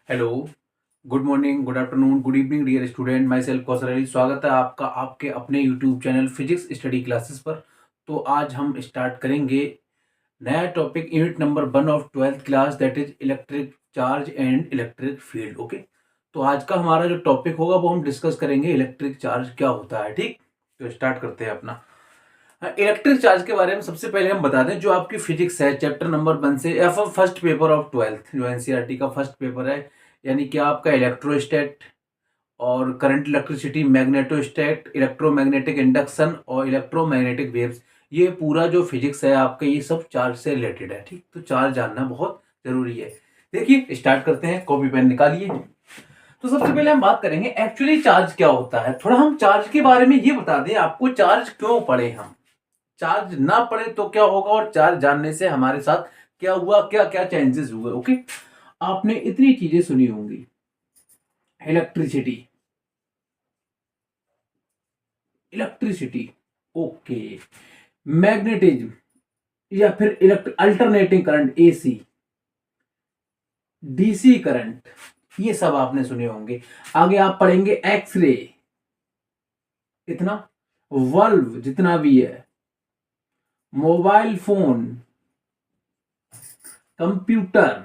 Hello, good morning, good afternoon, good evening dear student. Myself Kaushal Ali. स्वागत है आपका आपके अपने YouTube channel physics study classes पर। तो आज हम स्टार्ट करेंगे नया topic, unit number 1 of 12th class, that is electric charge and electric field. Okay, तो आज का हमारा जो टॉपिक होगा वो हम डिस्कस करेंगे इलेक्ट्रिक चार्ज क्या होता है। ठीक, तो स्टार्ट करते हैं अपना। इलेक्ट्रिक चार्ज के बारे में सबसे पहले हम बता दें, जो आपकी फिजिक्स है चैप्टर नंबर 1 से या फिर फर्स्ट पेपर ऑफ 12th जो एनसीईआरटी का फर्स्ट पेपर है, यानी कि आपका इलेक्ट्रोस्टैट और करंट इलेक्ट्रिसिटी, मैग्नेटोस्टैट, इलेक्ट्रोमैग्नेटिक इंडक्शन और इलेक्ट्रोमैग्नेटिक वेव्स, ये पूरा जो फिजिक्स है आपका ये सब चार्ज से रिलेटेड है। ठीक, तो चार्ज जानना बहुत जरूरी है। देखिए स्टार्ट करते हैं, कॉपी पेन निकालिए। तो सबसे पहले हम बात करेंगे एक्चुअली चार्ज क्या होता है। थोड़ा हम चार्ज के बारे में ये बता दें आपको, चार्ज क्यों पढ़े हम, चार्ज ना पढ़े तो क्या होगा, और चार्ज जानने से हमारे साथ क्या हुआ, क्या क्या चेंजेस हुए। ओके, आपने इतनी चीजें सुनी होंगी, इलेक्ट्रिसिटी, इलेक्ट्रिसिटी, ओके, मैग्नेटिज्म या फिर alternating current, AC, DC current, ये सब आपने सुने होंगे। आगे आप पढ़ेंगे एक्सरे, इतना, बल्ब जितना भी है, मोबाइल फोन, कंप्यूटर,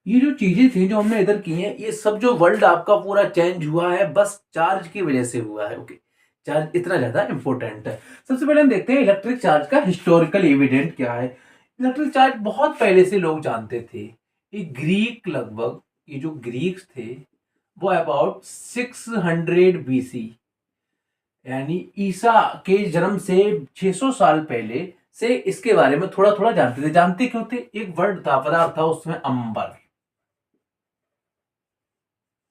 ये जो चीजें थी जो हमने इधर की हैं, ये सब जो वर्ल्ड आपका पूरा चेंज हुआ है बस चार्ज की वजह से हुआ है। ओके, चार्ज इतना ज्यादा इंपॉर्टेंट है। सबसे पहले हम देखते हैं इलेक्ट्रिक चार्ज का हिस्टोरिकल एविडेंट क्या है। इलेक्ट्रिक चार्ज बहुत पहले से लोग जानते थे। ये ग्रीक, लगभग ये जो ग्रीक्स थे वो अबाउट 600 बीसी, यानी ईसा के जन्म से 600 साल पहले से इसके बारे में थोड़ा थोड़ा जानते थे। जानते क्यों थे? एक वर्ड था, पदार्थ था उसमें, अंबर।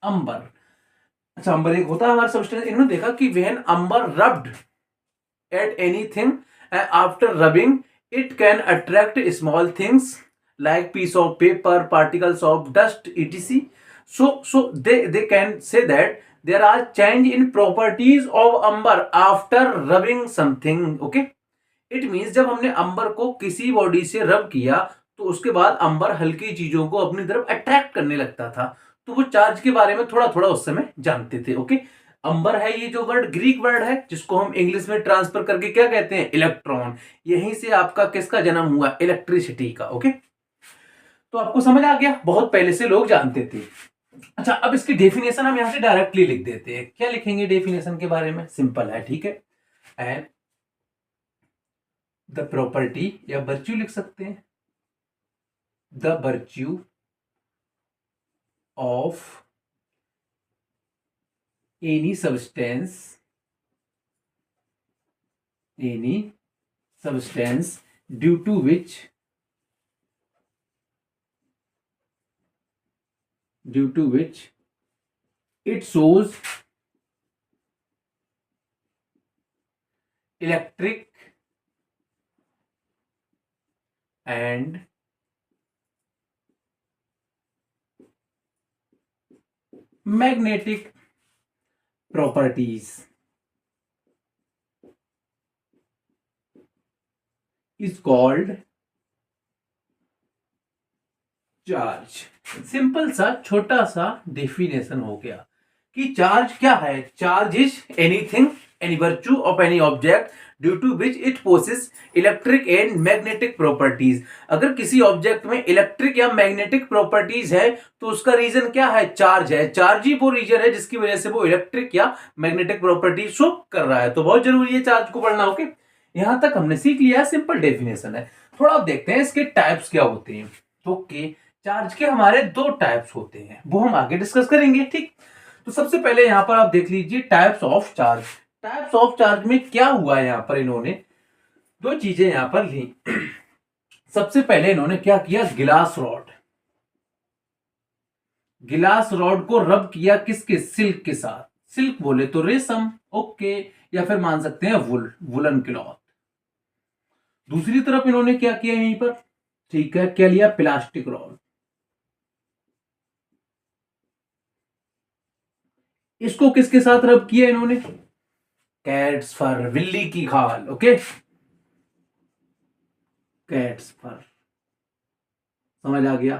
अंबर, अच्छा, अंबर एक होता है हमारे सबस्टेंस। इन्होंने देखा कि when amber rubbed at anything, after rubbing it can attract small things like piece of paper, particles of dust, etc. So they can say that there are change in properties of amber after rubbing something. Okay, it means जब हमने अंबर को किसी body से रब किया तो उसके बाद अंबर हल्की चीजों को अपनी तरफ अट्रैक्ट करने लगता था। तो वो चार्ज के बारे में थोड़ा थोड़ा उस समय जानते थे। ओके, अंबर है ये जो वर्ड, ग्रीक वर्ड है, जिसको हम इंग्लिश में ट्रांसफर करके क्या कहते हैं, इलेक्ट्रॉन। यहीं से आपका किसका जन्म हुआ, इलेक्ट्रिसिटी का। ओके, तो आपको समझ आ गया, बहुत पहले से लोग जानते थे। अच्छा, अब इसकी डेफिनेशन हम यहां से डायरेक्टली लिख देते हैं। क्या लिखेंगे डेफिनेशन के बारे में? सिंपल है, ठीक है। एंड द प्रॉपर्टी या वर्च्यू लिख सकते हैं, the virtue of any substance, any substance due to which it shows electric and magnetic properties is called charge. Simple सा छोटा सा डेफिनेशन हो गया कि चार्ज क्या है। Charge is anything, any virtue of any object due to which it possess electric and magnetic properties. अगर किसी ऑब्जेक्ट में इलेक्ट्रिक या मैग्नेटिक प्रॉपर्टीज है तो उसका रीजन क्या है, चार्ज है। चार्ज ही वो रीजन है जिसकी वजह से वो इलेक्ट्रिक या मैग्नेटिक प्रॉपर्टीज शो कर रहा है। तो बहुत जरूरी है चार्ज को पढ़ना। ओके, यहां तक हमने सीख लिया, सिंपल डेफिनेशन है। थोड़ा अब देखते हैं इसके टाइप्स क्या होते हैं। ओके, चार्ज के हमारे दो टाइप्स होते हैं, वो हम आगे डिस्कस करेंगे। ठीक, तो सबसे पहले यहां पर आप देख लीजिए types of charge. Types of charge में क्या हुआ, यहां पर इन्होंने दो चीजें यहां पर ली। सबसे पहले इन्होंने क्या किया, गिलास रॉड, गिलास रॉड को रब किया किसके, सिल्क के साथ। सिल्क बोले तो रेशम, ओके, या फिर मान सकते हैं वुल, वुलन क्लॉथ। दूसरी तरफ इन्होंने क्या किया यहीं पर, ठीक है, क्या लिया, प्लास्टिक रॉड। इसको किसके साथ रब किया इन्होंने, कैट्स फर, बिल्ली की खाल। ओके, कैट्स फर, समझ आ गया।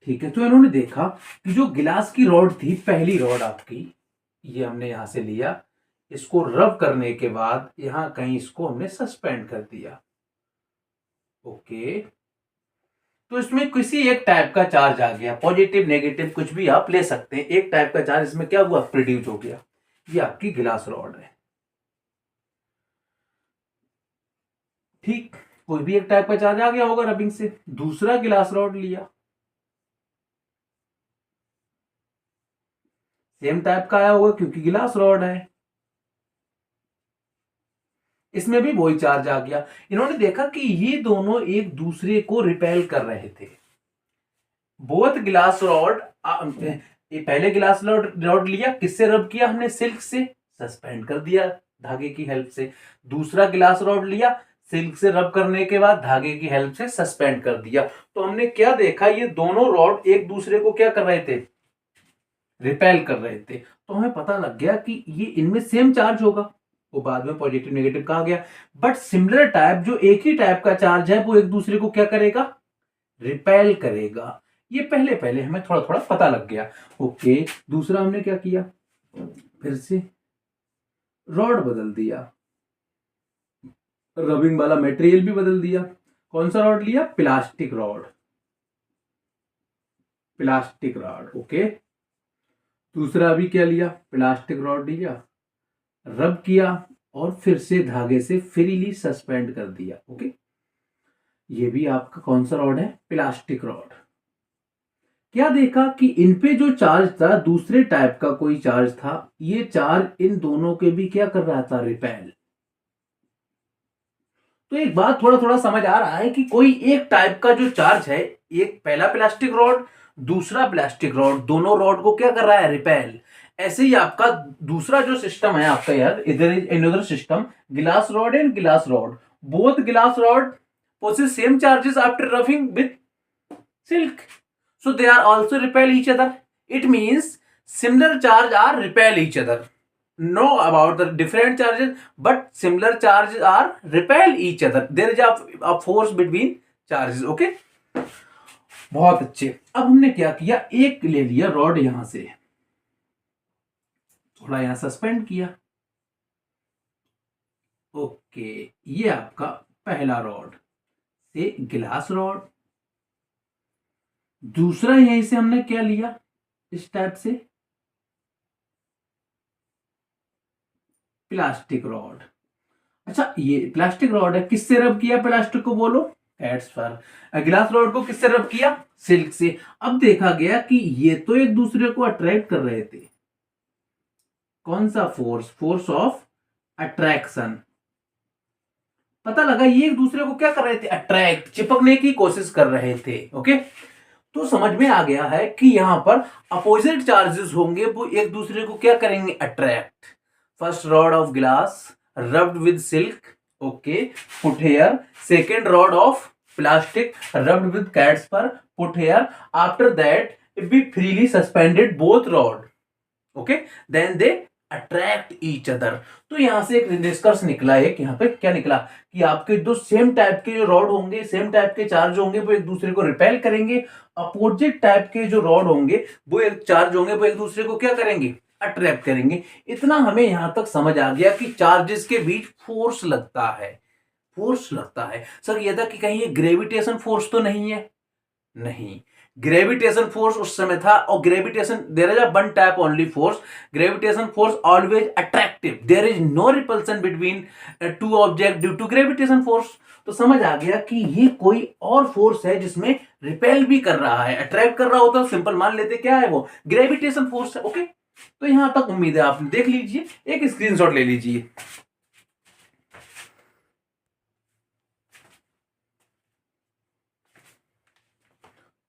ठीक है, तो इन्होंने देखा कि जो गिलास की रॉड थी, पहली रॉड आपकी, ये हमने यहां से लिया, इसको रब करने के बाद यहां कहीं इसको हमने सस्पेंड कर दिया। ओके, तो इसमें किसी एक टाइप का चार्ज आ गया, पॉजिटिव नेगेटिव कुछ भी आप ले सकते हैं। एक टाइप का चार्ज इसमें क्या हुआ, प्रोड्यूस हो गया। ये आपकी गिलास रॉड है। ठीक, कोई भी एक टाइप का चार्ज आ गया होगा रबिंग से। दूसरा गिलास रॉड लिया, सेम टाइप का आया होगा क्योंकि गिलास रॉड है। इसमें भी वही चार्ज आ गया। इन्होंने देखा कि ये दोनों एक दूसरे को रिपेल कर रहे थे। बोथ गिलास रॉड, ये पहले गिलास रॉड रॉड लिया, किससे रब किया हमने, सिल्क से, सस्पेंड कर दिया धागे की हेल्प से। दूसरा गिलास रॉड लिया, सिल्क से रब करने के बाद धागे की हेल्प से सस्पेंड कर दिया। तो हमने क्या देखा, ये दोनों रॉड एक दूसरे को क्या कर रहे थे, रिपेल कर रहे थे। तो हमें पता लग गया कि ये इनमें सेम चार्ज होगा। वो बाद में पॉजिटिव नेगेटिव कहा गया, बट सिमिलर टाइप, जो एक ही टाइप का चार्ज है, वो एक दूसरे को क्या करेगा, रिपेल करेगा। ये पहले पहले हमें थोड़ा थोड़ा पता लग गया। ओके, दूसरा हमने क्या किया, फिर से रॉड बदल दिया, रबिंग वाला मटेरियल भी बदल दिया। कौन सा रॉड लिया, plastic rod, plastic rod. Okay, दूसरा अभी क्या लिया, प्लास्टिक रॉड लिया, रब किया और फिर से धागे से फ्रीली सस्पेंड कर दिया। ओके, ये भी आपका कौन सा रॉड है, प्लास्टिक रॉड। क्या देखा कि इन पे जो चार्ज था, दूसरे टाइप का कोई चार्ज था, ये चार्ज इन दोनों के भी क्या कर रहा था, रिपेल। तो एक बात थोड़ा थोड़ा समझ आ रहा है कि कोई एक टाइप का जो चार्ज है, एक पहला प्लास्टिक रॉड, दूसरा प्लास्टिक रॉड, दोनों रॉड को क्या कर रहा है, रिपेल। ऐसे ही आपका दूसरा जो सिस्टम है आपका, यार इधर इज अनदर सिस्टम, गिलास रॉड एंड गिलास रॉड, बोथ गिलास rod possess same charges after rubbing with silk, so they are also repel each other. It means similar charge are repel each other. Know about the different charges, but similar charges are repel each other. There is a force between charges. Okay, बहुत अच्छे। अब हमने क्या किया, एक ले लिया rod, यहां से थोड़ा यहां सस्पेंड किया। ओके, ये आपका पहला रॉड से गिलास रॉड। दूसरा यहीं से हमने क्या लिया, इस टाइप से प्लास्टिक रॉड। अच्छा, ये प्लास्टिक रॉड है, किससे रब किया प्लास्टिक को, बोलो, कैट्स फर। गिलास रॉड को किससे रब किया, सिल्क से। अब देखा गया कि ये तो एक दूसरे को अट्रैक्ट कर रहे थे। कौन सा फोर्स, फोर्स ऑफ अट्रैक्शन। पता लगा ये एक दूसरे को क्या कर रहे थे, अट्रैक्ट, चिपकने की कोशिश कर रहे थे। ओके, तो समझ में आ गया है कि यहां पर अपोजिट चार्जेस होंगे, वो एक दूसरे को क्या करेंगे, attract. First rod of glass rubbed with silk, okay, put here. Second rod of plastic rubbed with cat's fur, put here. After that, if we freely suspended both rod, okay, then they attract each other. तो यहां से एक निष्कर्ष निकला है कि यहाँ पे क्या निकला कि आपके दो सेम टाइप के जो रॉड होंगे, सेम टाइप के चार्ज होंगे, वो एक दूसरे को रिपेल करेंगे। अपोजिट टाइप के जो रॉड होंगे, वो एक चार्ज होंगे, वो एक दूसरे को क्या करेंगे, अट्रैक्ट करेंगे। इतना हमें यहां तक समझ आ गया कि चार्जेस के बीच फोर्स लगता है, फोर्स लगता है। सर ये था कि कहीं ये ग्रेविटेशन फोर्स तो नहीं है, नहीं, ग्रेविटेशन फोर्स उस समय था, और gravitation there is a one type only force, gravitation force always attractive, there is no repulsion between two object due to gravitation force. तो समझ आ गया कि ये कोई और फोर्स है जिसमें रिपेल भी कर रहा है, अट्रैक्ट कर रहा होता है, सिंपल मान लेते क्या है वो, ग्रेविटेशन फोर्स है। ओके, तो यहां तक उम्मीद है आपने देख लीजिए, एक स्क्रीनशॉट ले लीजिए।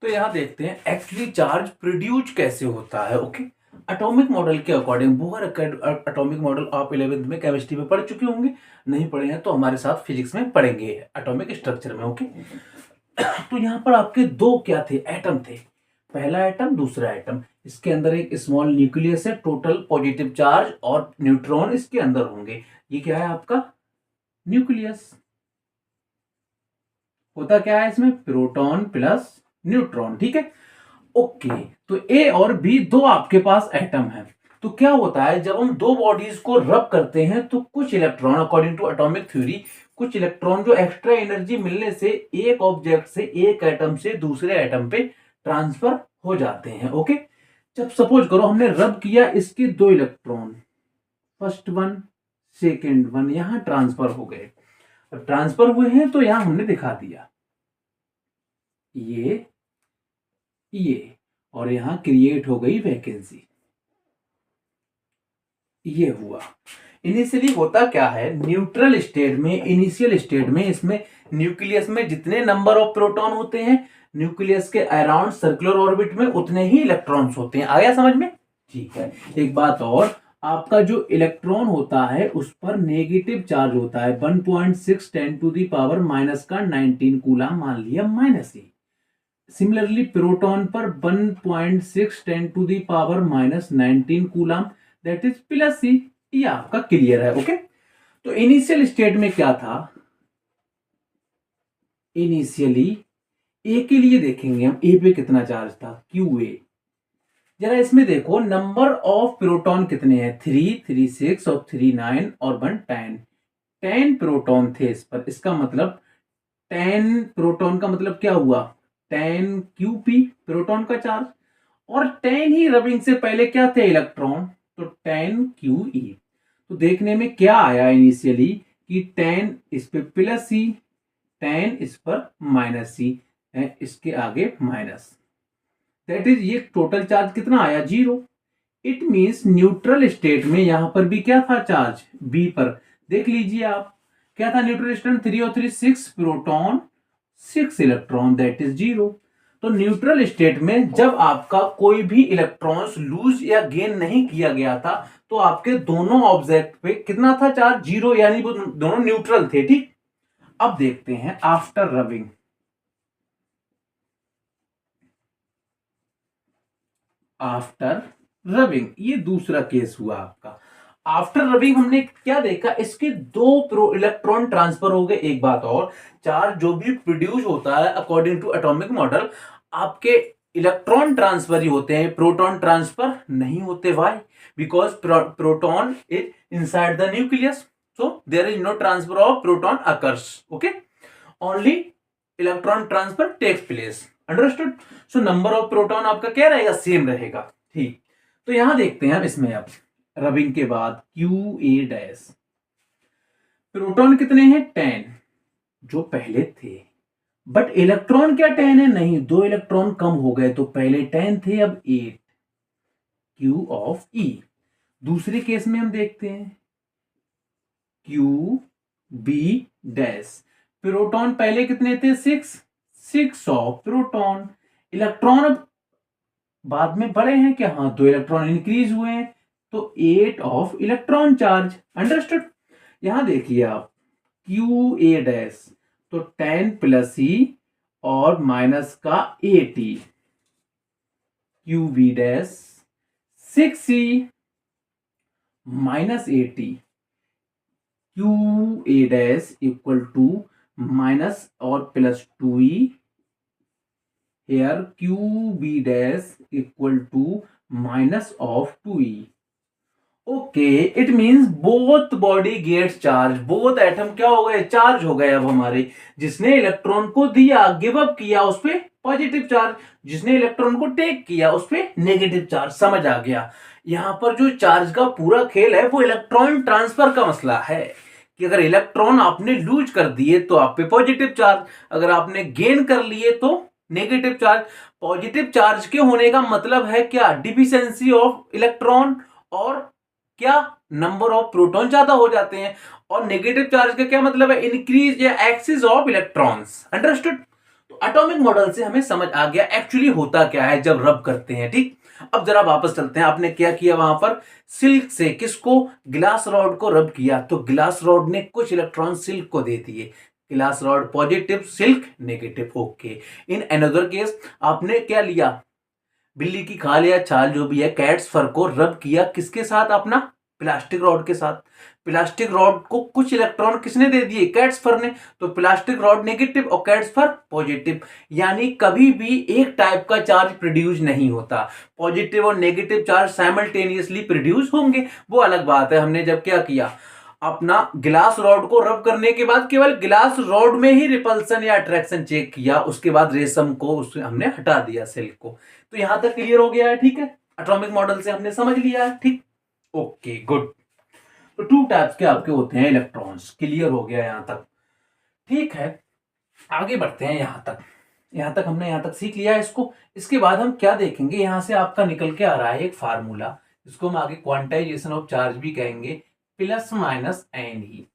तो यहां देखते हैं एक्चुअली चार्ज प्रोड्यूस कैसे होता है। ओके, एटॉमिक मॉडल के अकॉर्डिंग, बोहर एटॉमिक मॉडल आप 11th में केमिस्ट्री में पढ़ चुके होंगे, नहीं पढ़े हैं तो हमारे साथ फिजिक्स में पढ़ेंगे एटॉमिक स्ट्रक्चर में। ओके, तो यहां पर आपके दो क्या थे, एटम थे, पहला एटम, दूसरा एटम। इसके अंदर एक स्मॉल न्यूक्लियस है, टोटल पॉजिटिव चार्ज और न्यूट्रॉन इसके अंदर होंगे। ये क्या है आपका न्यूक्लियस। होता क्या है इसमें, प्रोटॉन प्लस न्यूट्रॉन, ठीक है। ओके, तो ए और बी दो आपके पास एटम है। तो क्या होता है जब हम दो बॉडीज को रब करते हैं तो कुछ electron, according to atomic theory, कुछ इलेक्ट्रॉन जो एक्स्ट्रा एनर्जी मिलने से एक ऑब्जेक्ट से, एक एटम से दूसरे एटम पे ट्रांसफर हो जाते हैं। ओके, जब सपोज करो हमने रब किया इसके दो electron, first one second one, यहां ट्रांसफर हो गए। अब ट्रांसफर हुए हैं तो यहां हमने दिखा दिया ये और यहां क्रिएट हो गई वैकेंसी। ये हुआ। इनिशियली होता क्या है, न्यूट्रल स्टेट में, इनिशियल स्टेट में इसमें न्यूक्लियस में जितने नंबर ऑफ प्रोटॉन होते हैं, न्यूक्लियस के अराउंड सर्कुलर ऑर्बिट में उतने ही इलेक्ट्रॉन्स होते हैं। आया समझ में? ठीक है। एक बात और, आपका जो इलेक्ट्रॉन होता है उस पर नेगेटिव चार्ज होता है 1.6 10 टू द पावर माइनस का 19 कूलम, मान लिया माइनस ही। सिमिलरली प्रोटॉन पर 1.6 10 to the power minus 19 coulomb, that is plus C. ये आपका क्लियर है। ओके, तो इनिशियल स्टेट में क्या था, इनिशियली ए के लिए देखेंगे हम, ए पे कितना चार्ज था, क्यू ए। जरा इसमें देखो नंबर ऑफ प्रोटॉन कितने हैं, 3 3 6 और 3 9 और 1 10। 10 प्रोटॉन थे इस पर, इसका मतलब 10 प्रोटॉन का मतलब क्या हुआ, 10 क्यूपी प्रोटॉन का चार्ज, और 10 ही रबिंग से पहले क्या थे, इलेक्ट्रॉन, तो 10 क्यू ई। तो देखने में क्या आया इनिशियली कि 10 इस पे प्लस सी, 10 इस पर माइनस सी, इसके आगे माइनस, दैट इज ये टोटल चार्ज कितना आया, 0। इट मींस न्यूट्रल स्टेट में यहां पर भी क्या था चार्ज, बी पर। देख लीजिए आप, क्या था न्यूट्रल स्टेट, 3 और 3 6 प्रोटॉन 6 इलेक्ट्रॉन, दैट इज 0। तो न्यूट्रल स्टेट में जब आपका कोई भी इलेक्ट्रॉन्स लूज या गेन नहीं किया गया था तो आपके दोनों ऑब्जेक्ट पे कितना था चार्ज, 0, यानी वो दोनों न्यूट्रल थे, ठीक। अब देखते हैं आफ्टर रबिंग। आफ्टर रबिंग ये दूसरा केस हुआ आपका। आफ्टर रबिंग हमने क्या देखा, इसके दो प्रो इलेक्ट्रॉन ट्रांसफर हो गए। एक बात और, चार्ज जो भी प्रोड्यूस होता है अकॉर्डिंग टू एटॉमिक मॉडल, आपके इलेक्ट्रॉन ट्रांसफर ही होते हैं, प्रोटॉन ट्रांसफर नहीं होते। Why? Because proton is inside the nucleus, so there is no transfer of proton occurs. Okay, only electron transfer takes place. Understood? So number of proton आपका क्या रहेगा, same रहेगा, ठीक। तो यहां देखते हैं हम इसमें, अब रबिंग के बाद क्यू ए डैश, प्रोटॉन कितने हैं, 10 जो पहले थे, बट इलेक्ट्रॉन क्या 10 है, नहीं, 2 इलेक्ट्रॉन कम हो गए, तो पहले 10 थे अब 8, क्यू ऑफ ई। दूसरे केस में हम देखते हैं क्यू बी डैश, प्रोटॉन पहले कितने थे, 6 ऑफ प्रोटॉन, इलेक्ट्रॉन अब बाद में बढ़े हैं क्या, हाँ, 2 इलेक्ट्रॉन इंक्रीज हुए हैं, तो 8 ऑफ इलेक्ट्रॉन चार्ज। अंडरस्टूड? यहां देखिए आप क्यू ए डैश, तो 10 प्लस ई और माइनस का 80, Q B dash 6e minus 80, Q A dash equal to minus और plus 2e, here Q B dash equal to minus of 2e। Okay, it means both body gets charge, both atom क्या हो गए, charge हो गए। अब हमारे जिसने electron को दिया, गिव अप किया, उस पे पॉजिटिव चार्ज, जिसने इलेक्ट्रॉन को टेक किया उस पे नेगेटिव चार्ज। समझ आ गया? यहां पर जो चार्ज का पूरा खेल है वो इलेक्ट्रॉन ट्रांसफर का मसला है, कि अगर इलेक्ट्रॉन आपने लूज कर दिए तो आप पे पॉजिटिव चार्ज, अगर आपने गेन कर लिए तो नेगेटिव चार्ज। पॉजिटिव चार्ज के होने का मतलब है क्या, डिफिशियंसी ऑफ इलेक्ट्रॉन, और क्या, नंबर ऑफ प्रोटॉन ज्यादा हो जाते हैं। और नेगेटिव चार्ज का क्या मतलब है, इंक्रीज या एक्सिस ऑफ इलेक्ट्रॉन्स। अंडरस्टूड? तो एटॉमिक मॉडल से हमें समझ आ गया एक्चुअली होता क्या है जब रब करते हैं, ठीक। अब जरा वापस चलते हैं, आपने क्या किया वहां पर, सिल्क से किसको, ग्लास रॉड को रब किया, तो ग्लास रॉड ने कुछ इलेक्ट्रॉन सिल्क को दे दिए, glass rod positive, silk negative. Okay, in another case आपने क्या लिया, बिल्ली की खाल या छाल जो भी है, कैट्स फर को रब किया किसके साथ, अपना प्लास्टिक रॉड के साथ, प्लास्टिक रॉड को कुछ इलेक्ट्रॉन किसने दे दिए, कैट्सफर ने, तो प्लास्टिक रॉड नेगेटिव और कैट्सफर पॉजिटिव। यानी कभी भी एक टाइप का चार्ज प्रोड्यूस नहीं होता, पॉजिटिव और नेगेटिव चार्ज साइमल्टेनियसली प्रोड्यूस होंगे। वो अलग बात है, हमने जब क्या किया, अपना गिलास रॉड को रब करने के बाद केवल गिलास रॉड में ही रिपल्सन या अट्रैक्शन चेक किया, उसके बाद रेशम को उससे हमने हटा दिया, सिल्क को। तो यहां तक क्लियर हो गया है, ठीक है, एटॉमिक मॉडल से हमने समझ लिया है, ठीक, ओके गुड। तो टू टाइप्स के आपके होते हैं इलेक्ट्रॉन्स, क्लियर हो गया यहां तक, ठीक है। आगे बढ़ते हैं, यहां तक हमने यहां तक सीख लिया है इसको। इसके बाद हम क्या देखेंगे, यहां से आपका निकल के आ रहा है एक फार्मूला, इसको हम आगे क्वांटाइजेशन ऑफ चार्ज भी कहेंगे, प्लस माइनस एन ई।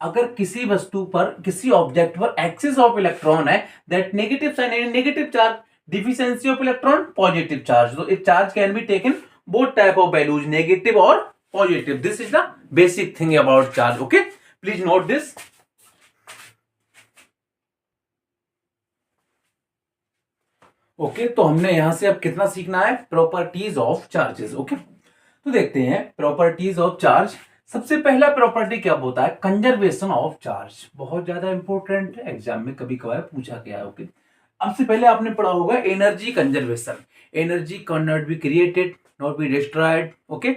अगर किसी वस्तु पर, किसी ऑब्जेक्ट पर एक्सिस ऑफ इलेक्ट्रॉन है, that negative sign, negative charge, deficiency of electron, positive charge. तो एक charge can be taken both type of values, negative और positive. This is the basic thing about charge, okay, please note this. Okay, तो हमने यहां से अब कितना सीखना है, प्रॉपर्टीज ऑफ चार्जेस, ओके। तो देखते हैं प्रॉपर्टीज ऑफ चार्ज। सबसे पहला प्रॉपर्टी क्या होता है, कंजर्वेशन ऑफ चार्ज। बहुत ज्यादा इंपॉर्टेंट है, एग्जाम में कभी कभार पूछा गया है, ओके। अब से पहले आपने पढ़ा होगा energy conservation. Energy can not be created, not be destroyed, okay,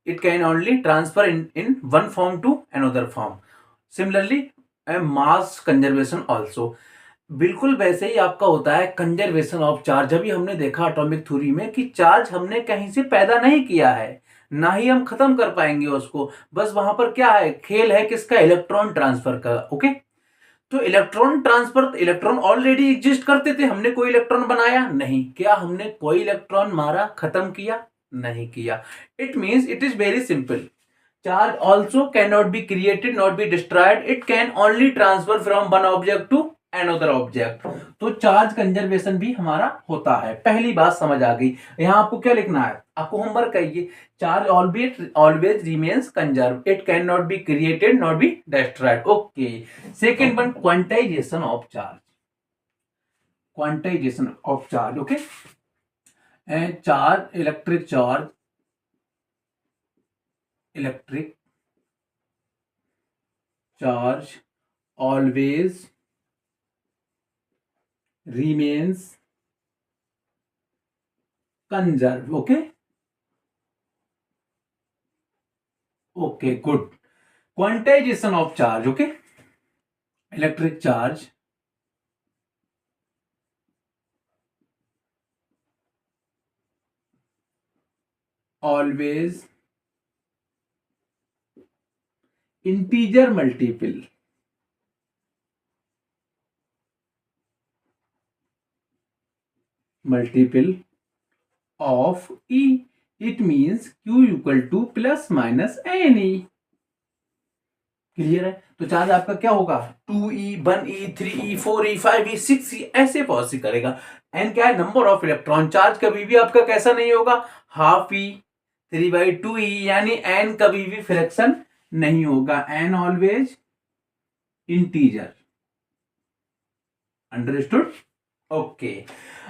it can only transfer in one form to another form. Similarly mass conservation also, बिल्कुल वैसे ही आपका होता है कंजर्वेशन ऑफ चार्ज। अभी हमने देखा एटॉमिक थ्योरी में कि चार्ज हमने कहीं से पैदा नहीं किया है, ना ही हम खत्म कर पाएंगे उसको, बस वहां पर क्या है, खेल है किसका, इलेक्ट्रॉन ट्रांसफर का, ओके। तो electron transfer, electron already exist करते थे, हमने कोई इलेक्ट्रॉन बनाया नहीं, क्या हमने कोई इलेक्ट्रॉन मारा, खत्म किया, नहीं किया। It means it is very simple, charge also can not be created, not be destroyed, it can only transfer from one object to another object. तो चार्ज कंजर्वेशन भी हमारा होता है, पहली बात समझ आ गई। यहां आपको क्या लिखना है, आपको होमवर्क कहिए, charge always remains conserve, it can not be created, not be destroyed, okay. Second one, quantization of charge, quantization of charge, okay. Charge, electric charge, electric charge always remains conserved, okay, okay, good. Quantization of charge, okay, electric charge always integer multiple, multiple of E. It means Q equal to plus minus NE. Clear है, तो charge आपका क्या होगा, 2E, 1E, 3E, 4E, 5E, 6E, ऐसे possible करेगा। N क्या है, number of electron. Charge कभी भी आपका कैसा नहीं होगा, हाफ E, 3/2E, यानी एन कभी भी फ्रैक्शन नहीं होगा, an always integer, understood, okay.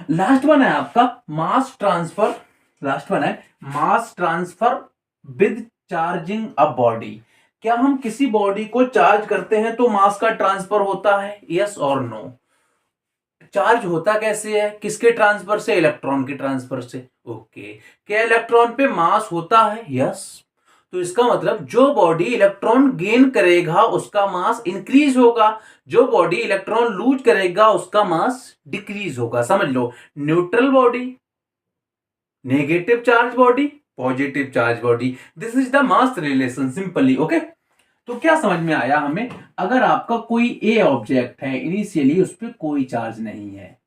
Last one है आपका मास ट्रांसफर, लास्ट वन है mass transfer with charging a body. क्या हम किसी बॉडी को चार्ज करते हैं तो मास का ट्रांसफर होता है, यस और नो। चार्ज होता कैसे है, किसके ट्रांसफर से, इलेक्ट्रॉन के ट्रांसफर से, ओके। क्या इलेक्ट्रॉन पे मास होता है, यस। तो इसका मतलब जो बॉडी इलेक्ट्रॉन गेन करेगा उसका मास इंक्रीज होगा, जो बॉडी इलेक्ट्रॉन लूज करेगा उसका मास डिक्रीज होगा। समझ लो, neutral body, negative charge body, positive charge body, this is the mass relation, simply, okay. तो क्या समझ में आया हमें, अगर आपका कोई ए ऑब्जेक्ट है, इनिशियली उस पर कोई चार्ज नहीं है,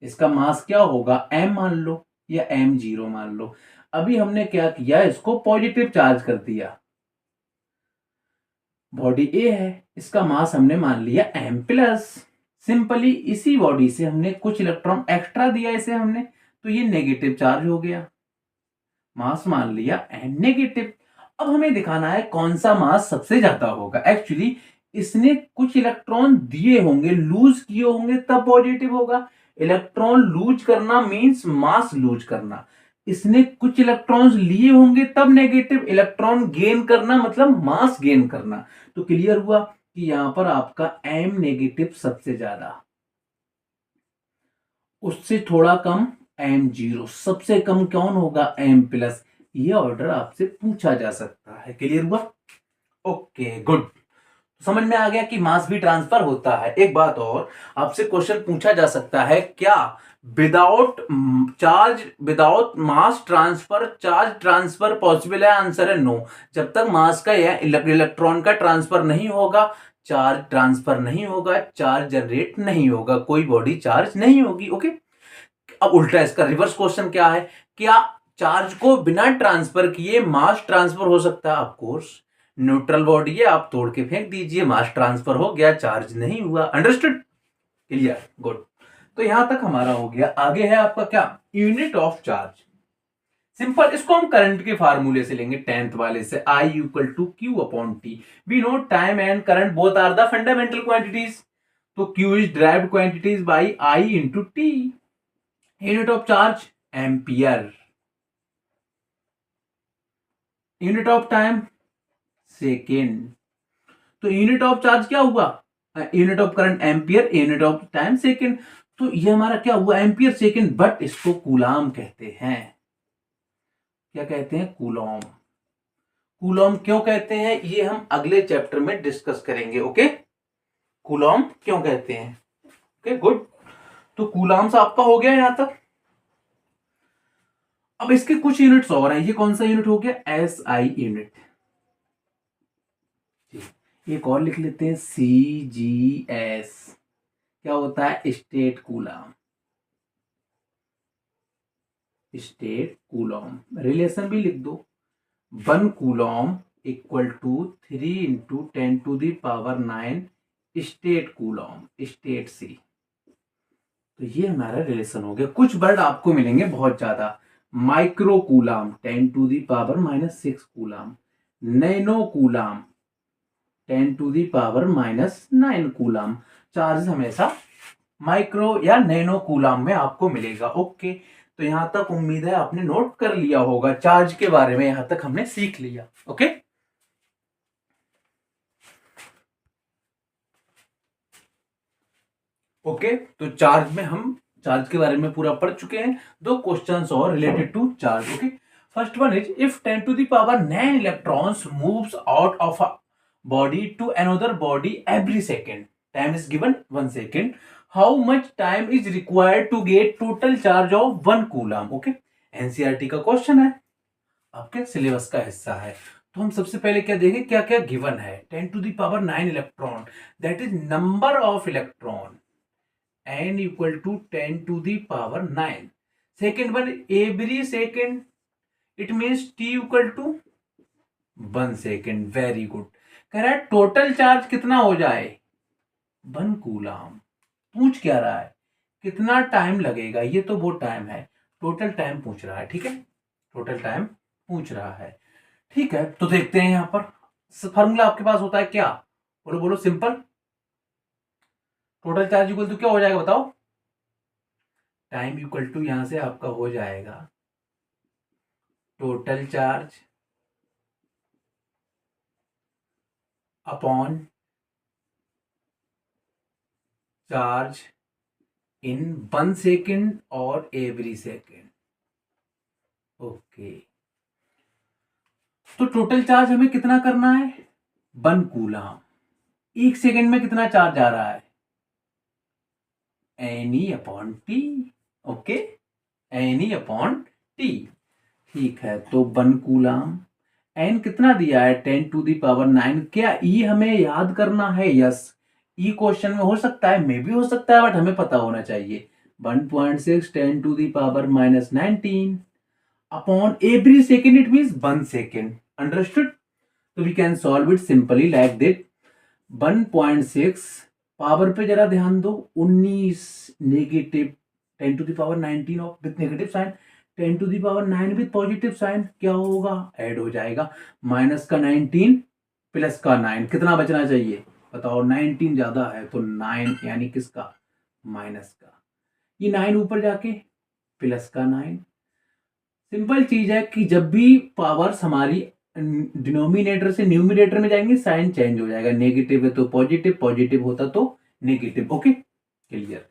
इसका मास क्या होगा, m मान लो या m0 मान लो। अभी हमने क्या किया, इसको पॉजिटिव चार्ज कर दिया, बॉडी ए है, इसका मास हमने मान लिया m+। सिंपली इसी बॉडी से हमने कुछ इलेक्ट्रॉन एक्स्ट्रा दिया इसे हमने, तो ये नेगेटिव चार्ज हो गया, मास मान लिया n नेगेटिव। अब हमें दिखाना है कौन सा मास सबसे ज्यादा होगा। एक्चुअली इसने कुछ इलेक्ट्रॉन दिए होंगे, लूज किए होंगे, तब पॉजिटिव होगा। इलेक्ट्रॉन लूज करना मींस मास लूज करना, इसने कुछ इलेक्ट्रॉन्स लिए होंगे तब नेगेटिव इलेक्ट्रॉन गेन करना मतलब मास गेन करना। तो क्लियर हुआ कि यहां पर आपका एम नेगेटिव सबसे ज्यादा, उससे थोड़ा कम एम जीरो, सबसे कम कौन होगा एम प्लस। ये ऑर्डर आपसे पूछा जा सकता है। क्लियर हुआ? Okay good. समझ में आ गया कि मास भी ट्रांसफर होता है। एक बात और, आपसे क्वेश्चन पूछा जा सकता है, क्या without charge without mass transfer charge transfer possible है? आंसर है नो। जब तक मास का या इलेक्ट्रॉन का ट्रांसफर नहीं होगा, चार्ज ट्रांसफर नहीं होगा, चार्ज जनरेट नहीं होगा, कोई बॉडी चार्ज नहीं होगी। ओके। अब उल्टा इसका रिवर्स क्वेश्चन क्या है, क्या चार्ज को बिना ट्रांसफर किए मास ट्रांसफर हो सकता है? Of course. न्यूट्रल बॉडी है, आप तोड़ के फेंक दीजिए, मास ट्रांसफर हो गया, चार्ज नहीं हुआ। अंडरस्टूड? क्लियर? गुड। तो यहां तक हमारा हो गया। आगे है आपका क्या, यूनिट ऑफ चार्ज। सिंपल, इसको हम करंट के फार्मूले से लेंगे, 10th वाले से, I equal to Q upon T. We know time and current both are the fundamental quantities, तो Q is derived quantities by I into T. Unit of charge ampere, unit of time second. तो unit of charge क्या हुआ, unit of current ampere, unit of time second. तो ये हमारा क्या हुआ, ampere second, but इसको कूलाम कहते हैं। क्या कहते हैं? कूलॉम। कूलॉम क्यों कहते हैं ये हम अगले चैप्टर में डिस्कस करेंगे। ओके, कूलॉम क्यों कहते हैं। Okay good. तो कूलॉम से आपका हो गया यहां तक। अब इसके कुछ यूनिट्स और हैं। ये कौन सा यूनिट हो गया, एस आई यूनिट। एक और लिख लेते हैं, सी जी एस। क्या होता है, state coulomb. State coulomb, relation भी लिख दो, 1 coulomb equal to 3 into 10⁻⁹ state coulomb, state C. तो ये हमारा रिलेशन हो गया। कुछ वर्ड आपको मिलेंगे बहुत ज्यादा, micro Coulomb 10⁻⁻6 Coulomb, nano Coulomb 10⁻⁹ Coulomb. Charge हमेशा माइक्रो या नैनो कूलॉम में आपको मिलेगा। ओके, तो यहां तक उम्मीद है आपने नोट कर लिया होगा, चार्ज के बारे में यहां तक हमने सीख लिया। Okay, okay. तो चार्ज में हम चार्ज के बारे में पूरा पढ़ चुके हैं। दो क्वेश्चंस और related to charge. Okay, first one is, if 10⁹ electrons moves out of a body to another body every second, time is given 1 second, how much time is required to get total charge of 1 coulomb? Okay, NCERT का question है, आपके syllabus का हिस्सा है। तो हम सबसे पहले क्या देखें, क्या क्या गिवन है। 10⁹ electron, that is number of electron, n equal to 10⁹। Second one, every second, it means t equal to 1 second. Very good. कह रहा है टोटल चार्ज कितना हो जाए, 1 कूलम। पूछ क्या रहा है, कितना टाइम लगेगा, ये तो वो टाइम है, टोटल टाइम पूछ रहा है। ठीक है, टोटल टाइम पूछ रहा है। ठीक है, तो देखते हैं यहां पर फॉर्मूला आपके पास होता है क्या, बोलो बोलो, simple. Total charge equal to क्या हो जाएगा बताओ, टाइम इक्वल टू यहां से आपका हो जाएगा total charge upon charge in 1 second और एवरी सेकेंड। ओके, तो टोटल चार्ज हमें कितना करना है, 1 कूलम। 1 सेकेंड में कितना चार्ज आ रहा है, any upon T. Okay, any upon T. ठीक है, तो 1 कूलम, एन कितना दिया है, 10⁹ क्या ई हमें याद करना है? यस, ई क्वेश्चन में हो सकता है, मे भी हो सकता है, बट हमें पता होना चाहिए। 1.6 10⁻⁹ upon every second, it means 1 second. Understood? तो we can solve it simply like this. 1.6 power पे जरा ध्यान दो, 19 negative 10⁻⁹ of with negative sign, 10⁹ with positive sign, क्या होगा, ऐड हो जाएगा। माइनस का 19 प्लस का 9, कितना बचना चाहिए बताओ, 19 ज्यादा है तो 9 यानी किसका, माइनस का। ये 9 ऊपर जाके प्लस का 9, सिंपल चीज है कि जब भी पावर्स हमारी डिनोमिनेटर से न्यूमिनेटर में जाएंगे साइन चेंज हो जाएगा, नेगेटिव है तो पॉजिटिव, पॉजिटिव होता तो नेगेटिव। Okay, clear.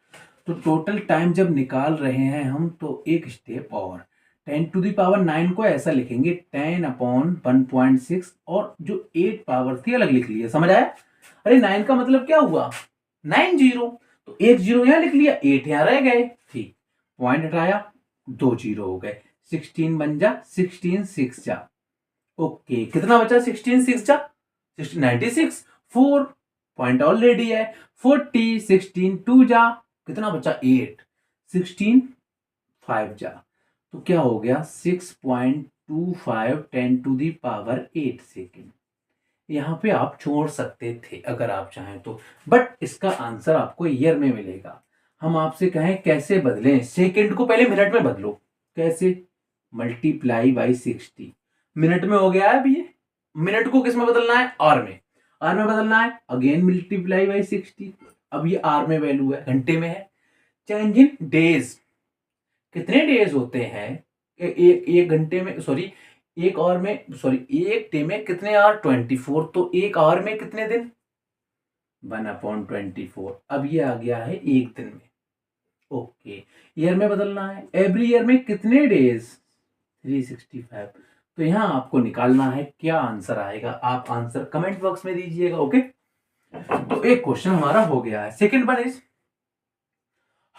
तो टोटल टाइम जब निकाल रहे हैं हम तो एक स्टेप और 10⁹ को ऐसा लिखेंगे 10/1.6 और जो 8 पावर थी अलग लिख लिया। समझ आया? अरे 9 का मतलब क्या हुआ? 90, तो एक जीरो यहां लिख लिया, 8 यहां रह गए। ठीक, पॉइंट हटाया, 2 जीरो हो गए, 16 बन जा, 16 6 जा। ओके, कितना बचा? 16 6 जा 96, 4 पॉइंट ऑलरेडी है। 40, 16 2 जा, कितना बचा? 8, 16 5 जा, तो क्या हो गया? 6.25 10⁸ सेकेंड। यहां पे आप छोड़ सकते थे अगर आप चाहें तो, बट इसका आंसर आपको ईयर में मिलेगा। हम आपसे कहें कैसे बदलें, सेकेंड को पहले मिनट में बदलो। कैसे? मल्टीप्लाई बाई 60, मिनट में हो गया है अभी ये। मिनट को किस में बदलना है? आर में। आर में बदलना है, अगेन मल्टीप्लाई बाई 60। अब ये आर में वैल्यू है, घंटे में है। चेंज इन डेज, कितने डेज होते हैं एक घंटे में, सॉरी एक आवर में, सॉरी एक डे में कितने आवर? 24, तो एक आवर में कितने दिन? 1/24। अब ये आ गया है एक दिन में। ओके, ईयर में बदलना है, एवरी ईयर में कितने डेज? 365। तो यहां आपको निकालना है, क्या आंसर आएगा आप आंसर कमेंट बॉक्स में दीजिएगा। ओके, तो एक क्वेश्चन हमारा हो गया है। Second one is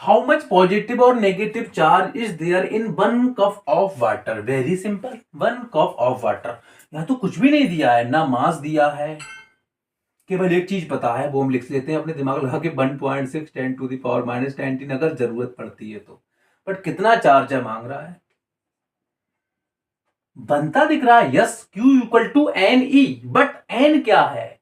how much positive और negative charge is there in 1 cup of water? Very simple, 1 cup of water. यहां तो कुछ भी नहीं दिया है, ना मास दिया है, केवल एक चीज पता है, वो हम लिख लेते हैं अपने दिमाग लगा के 1.6 10⁻⁻10 अगर जरूरत पड़ती है तो। बट कितना चार्ज है मांग रहा है, बनता दिख रहा है yes, Q equal to n e, but n क्या है?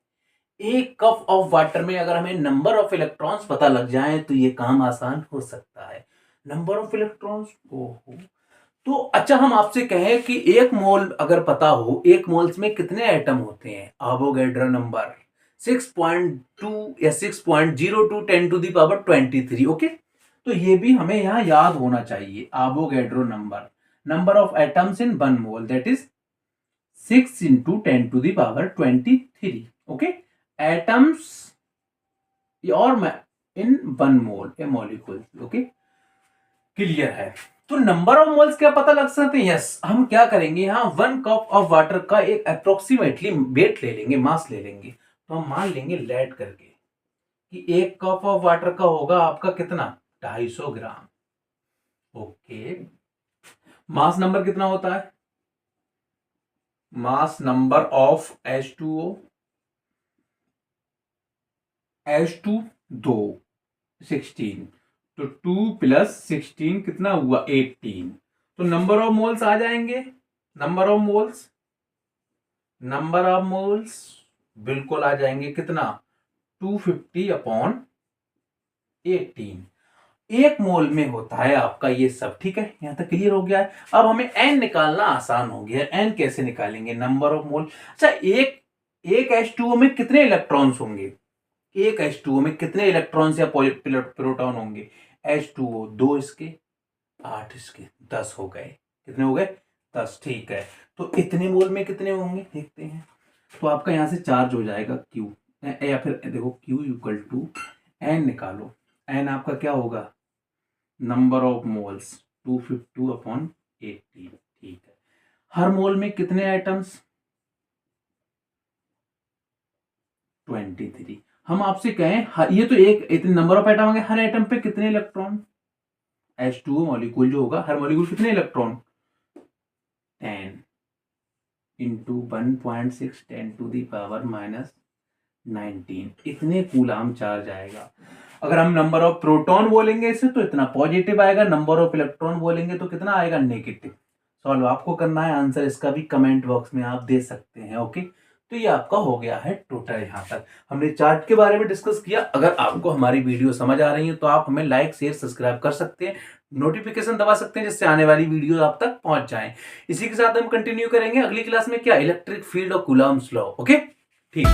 एक कप ऑफ वाटर में अगर हमें नंबर ऑफ इलेक्ट्रॉन्स पता लग जाए तो ये काम आसान हो सकता है। नंबर ऑफ इलेक्ट्रॉन्स, ओहो, तो अच्छा हम आपसे कहें कि एक मोल अगर पता हो, एक मोल्स में कितने एटम होते हैं? एवोगैड्रो नंबर 6.2 या 6.02 10⁻23। ओके, तो ये भी हमें यहां याद होना चाहिए। Avogadro number, number of atoms in 1 mole that is 6 × 10⁻23। Okay, atoms और इन 1 मोल ए मॉलिक्यूल। ओके, क्लियर है? तो नंबर ऑफ मोल्स क्या पता लग सकते हैं? यस, हम क्या करेंगे यहाँ 1 कप ऑफ वाटर का एक अप्रोक्सीमेटली वेट ले लेंगे, मास ले लेंगे। तो हम मान लेंगे लेट करके कि एक कप ऑफ वाटर का होगा आपका कितना? 250 ग्राम। ओके, मास नंबर कितना होता है? Mass number of H2O, H2 2 16, तो 2 + 16 कितना हुआ? 18। तो नंबर ऑफ मोल्स आ जाएंगे, number of moles, number of moles बिल्कुल आ जाएंगे, कितना? 250/18। एक मोल में होता है आपका ये सब। ठीक है, यहां तक क्लियर हो गया है। अब हमें एन निकालना आसान हो गया। एन कैसे निकालेंगे? Number of mole. अच्छा, एक H2O में कितने इलेक्ट्रॉन्स होंगे? एक H2O में कितने इलेक्ट्रॉन्स या प्रोटॉन होंगे? H2O 2 इसके, 8 इसके, 10 हो गए। कितने हो गए? 10। ठीक है, तो इतने मोल में कितने होंगे देखते हैं। तो आपका यहां से चार्ज हो जाएगा Q, या फिर देखो Q इक्वल टू एन निकालो। एन आपका क्या होगा? Number of moles 250/18। ठीक है, हर मोल में कितने आइटम्स? 23। हम आपसे कहें ये तो एक इतने नंबर ऑफ एटम होंगे, हर एटम पे कितने इलेक्ट्रॉन? H2O मॉलिक्यूल जो होगा, हर मॉलिक्यूल कितने इलेक्ट्रॉन? 10 × 1.6 10⁻⁻19, इतने कूलाम चार्ज आएगा। अगर हम नंबर ऑफ प्रोटॉन बोलेंगे इसे तो इतना पॉजिटिव आएगा, नंबर ऑफ इलेक्ट्रॉन बोलेंगे तो कितना आएगा? नेगेटिव। सॉल्व आपको करना है, आंसर इसका भी कमेंट बॉक्स में आप दे सकते हैं। ओके, तो ये आपका हो गया है टोटल। यहाँ तक हमने चार्ट के बारे में डिस्कस किया। अगर आपको हमारी वीडियो समझ आ रही है तो आप हमें लाइक शेयर सब्सक्राइब कर सकते हैं, नोटिफिकेशन दबा सकते हैं जिससे आने वाली वीडियो आप तक पहुंच जाए। इसी के साथ हम कंटिन्यू करेंगे अगली क्लास में, क्या? इलेक्ट्रिक फील्ड और कूलम्ब्स लॉ। ओके, ठीक।